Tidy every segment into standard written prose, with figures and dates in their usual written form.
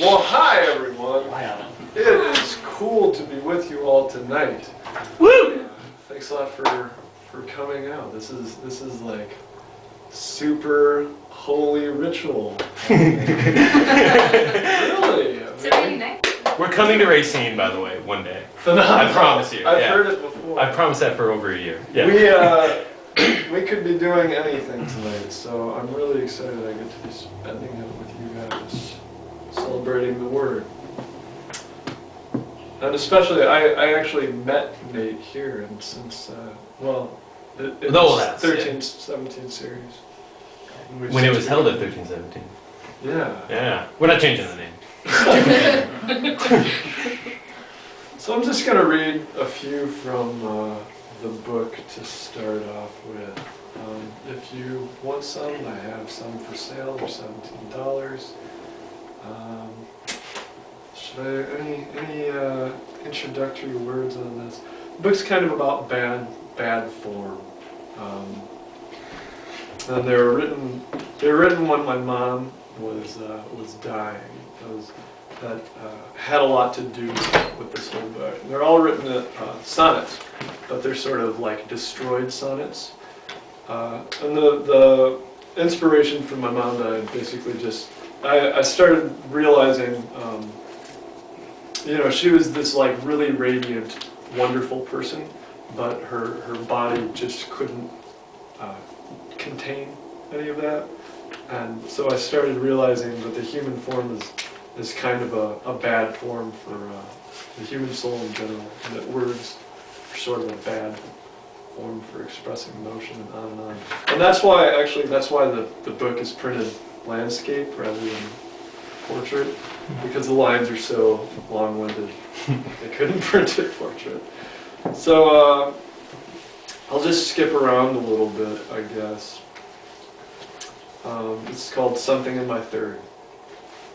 Well, hi everyone. It is cool to be with you all tonight. Woo! Thanks a lot for coming out. This is like super holy ritual. Really? It's a really nice. We're coming to Racine, by the way, one day. Phenomenal. I promise you. I've heard it before. I promised that for over a year. Yeah. We could be doing anything tonight, so I'm really excited I get to be spending it with you guys, celebrating the Word. And especially, I actually met Nate here, and since, it's that's 13, 17 series. When it was held at 1317. Yeah. Yeah. We're not changing the name. So I'm just going to read a few from the book to start off with. If you want some, I have some for sale. They're $17. Any introductory words on this? The book's kind of about bad form. And they were written when my mom was dying. That had a lot to do with this whole book. And they're all written sonnets, but they're sort of like destroyed sonnets. And the inspiration from my mom died basically just, I started realizing, she was this like really radiant, wonderful person, but her body just couldn't contain any of that. And so I started realizing that the human form is kind of a bad form for the human soul in general, and that words are sort of a bad form for expressing emotion and on and on. And that's why the book is printed landscape rather than portrait, because the lines are so long-winded. They couldn't print it portrait. So I'll just skip around a little bit, I guess. It's called Something in My Third.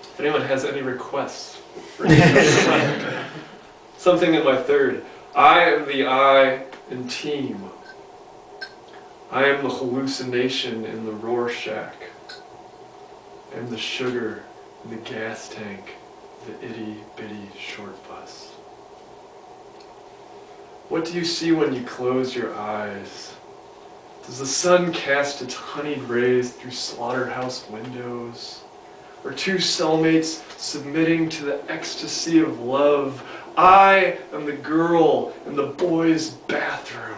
If anyone has any requests for Something in My Third. I am the I in team. I am the hallucination in the Rorschach. I am the sugar in the gas tank, the itty-bitty short bus. What do you see when you close your eyes? Does the sun cast its honeyed rays through slaughterhouse windows? Or two cellmates submitting to the ecstasy of love? I am the girl in the boy's bathroom.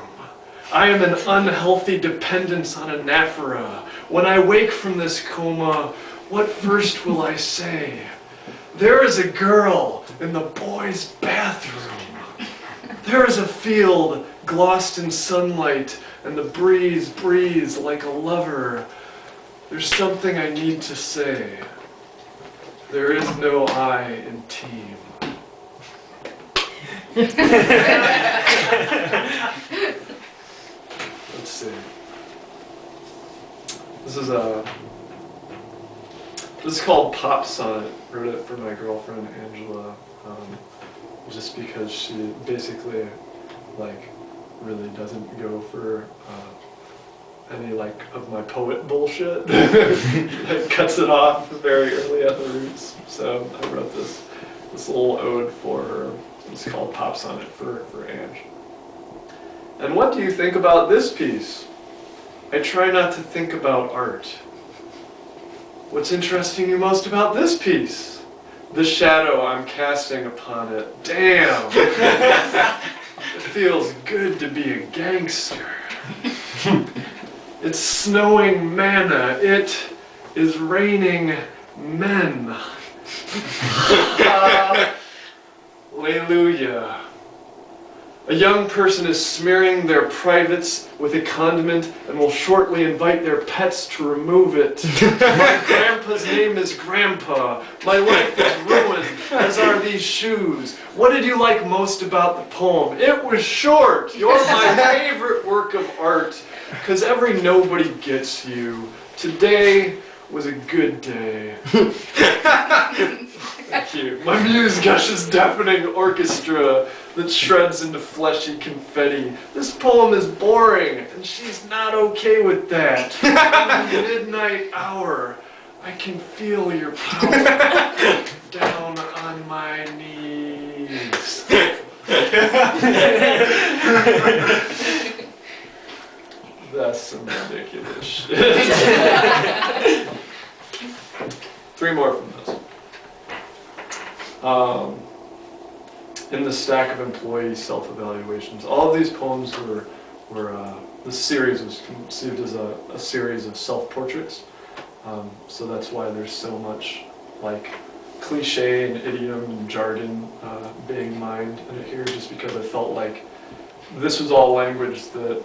I am an unhealthy dependence on anaphora. When I wake from this coma, what first will I say? There is a girl in the boy's bathroom. There is a field glossed in sunlight, and the breeze breathes like a lover. There's something I need to say. There is no I in team. Let's see. This is called Pop Sonnet. Wrote it for my girlfriend Angela, just because she basically really doesn't go for any of my poet bullshit. It cuts it off very early at the roots. So I wrote this little ode for her. It's called Pop Sonnet for Ange. And what do you think about this piece? I try not to think about art. What's interesting you most about this piece? The shadow I'm casting upon it. Damn! It feels good to be a gangster. It's snowing manna. It is raining men. Hallelujah. A young person is smearing their privates with a condiment and will shortly invite their pets to remove it. My grandpa's name is Grandpa. My life is ruined, as are these shoes. What did you like most about the poem? It was short. You're my favorite work of art, because every nobody gets you. Today was a good day. Thank you. My muse gushes deafening orchestra that shreds into fleshy confetti. This poem is boring, and she's not okay with that. In the midnight hour, I can feel your power down That's some ridiculous shit. 3 more from this. In the stack of employee self-evaluations, all of these poems were this series was conceived as a series of self-portraits. So that's why there's so much like cliche and idiom and jargon being mined in it here, just because I felt like this was all language that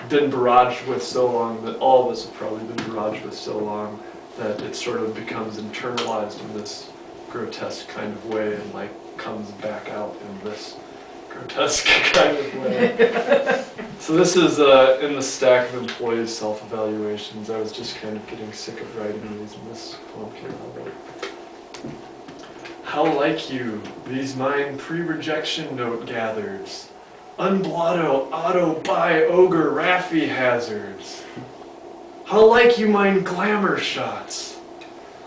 been barraged with so long, that all of us have probably been barraged with so long, that it sort of becomes internalized in this grotesque kind of way and like comes back out in this grotesque kind of way. So this is in the stack of employees' self-evaluations. I was just kind of getting sick of writing these, and this poem came out. How like you, these mine pre-rejection note gathers, unblotto, auto, by ogre, Raffi hazards. How like you mine glamour shots,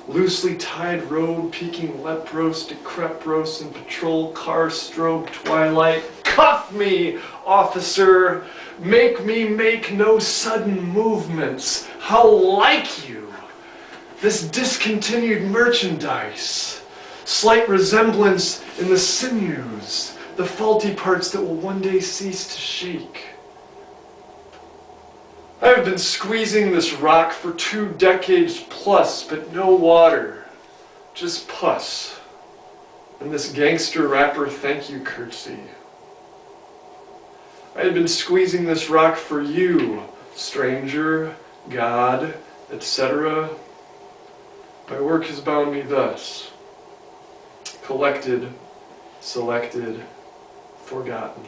loosely tied robe, peaking lepros, decrepros, and patrol car strobe twilight. Cuff me, officer, make me make no sudden movements. How like you, this discontinued merchandise, slight resemblance in the sinews, the faulty parts that will one day cease to shake. I have been squeezing this rock for 2 decades plus, but no water, just pus. And this gangster rapper thank you curtsy. I have been squeezing this rock for you, stranger, God, etc. My work has bound me thus. Collected, selected, forgotten,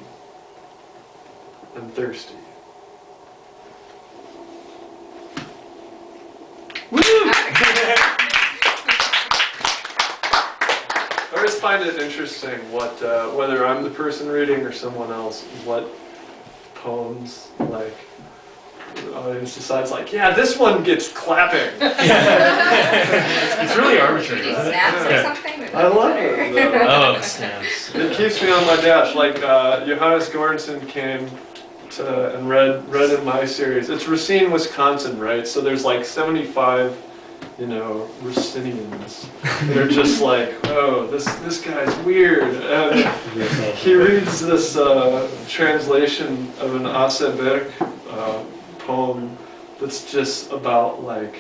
and thirsty. Woo! I always find it interesting what, whether I'm the person reading or someone else, what poems, like, the audience decides, like, yeah, this one gets clapping. It's really arbitrary. Any snaps or something? I love it, though. Oh, the snaps. It keeps me on my dash. Like, Johannes Goranson came and read in my series. It's Racine, Wisconsin, right? So there's like 75, Racinians. They're just like, oh, this guy's weird. And he reads this translation of an Aseberg poem that's just about like,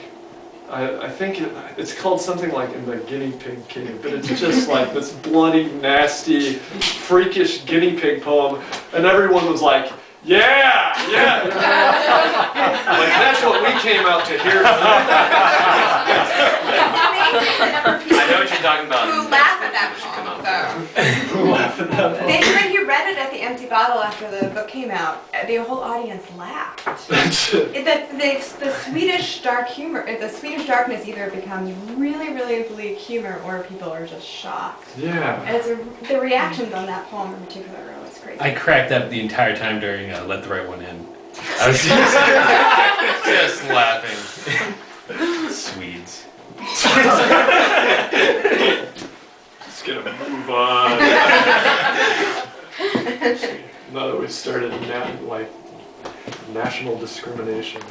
I think it's called something like In the Guinea Pig Cave, but it's just like this bloody, nasty, freakish guinea pig poem, and everyone was like, yeah! Like, that's what we came out to hear. I know what you're talking about. Who laughed at that poem, though? When you read it at the Empty Bottle after the book came out, the whole audience laughed. The Swedish dark humor, the Swedish darkness either becomes really, really bleak humor, or people are just shocked. Yeah. And the reactions on that poem in particular are always crazy. I cracked up the entire time during Let the Right One In. I was just laughing. Swedes. Just gonna move on. Now that we've started national discrimination.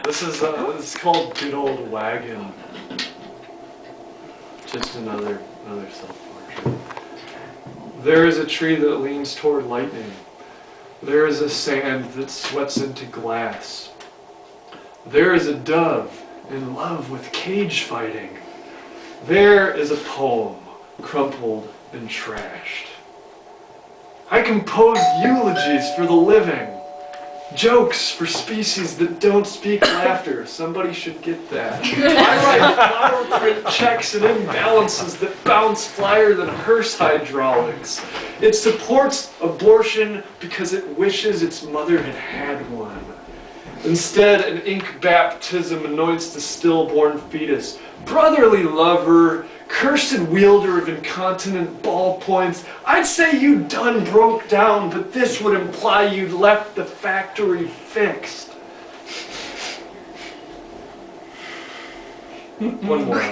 This is called Good Old Wagon. Just another self-portrait. There is a tree that leans toward lightning. There is a sand that sweats into glass. There is a dove in love with cage fighting. There is a poem crumpled and trashed. I compose eulogies for the living, jokes for species that don't speak laughter. Somebody should get that. I write flower print checks and imbalances that bounce flyer than hearse hydraulics. It supports abortion because it wishes its mother had had one. Instead, an ink baptism anoints the stillborn fetus. Brotherly lover, cursed wielder of incontinent ballpoints, I'd say you done broke down, but this would imply you'd left the factory fixed. One more.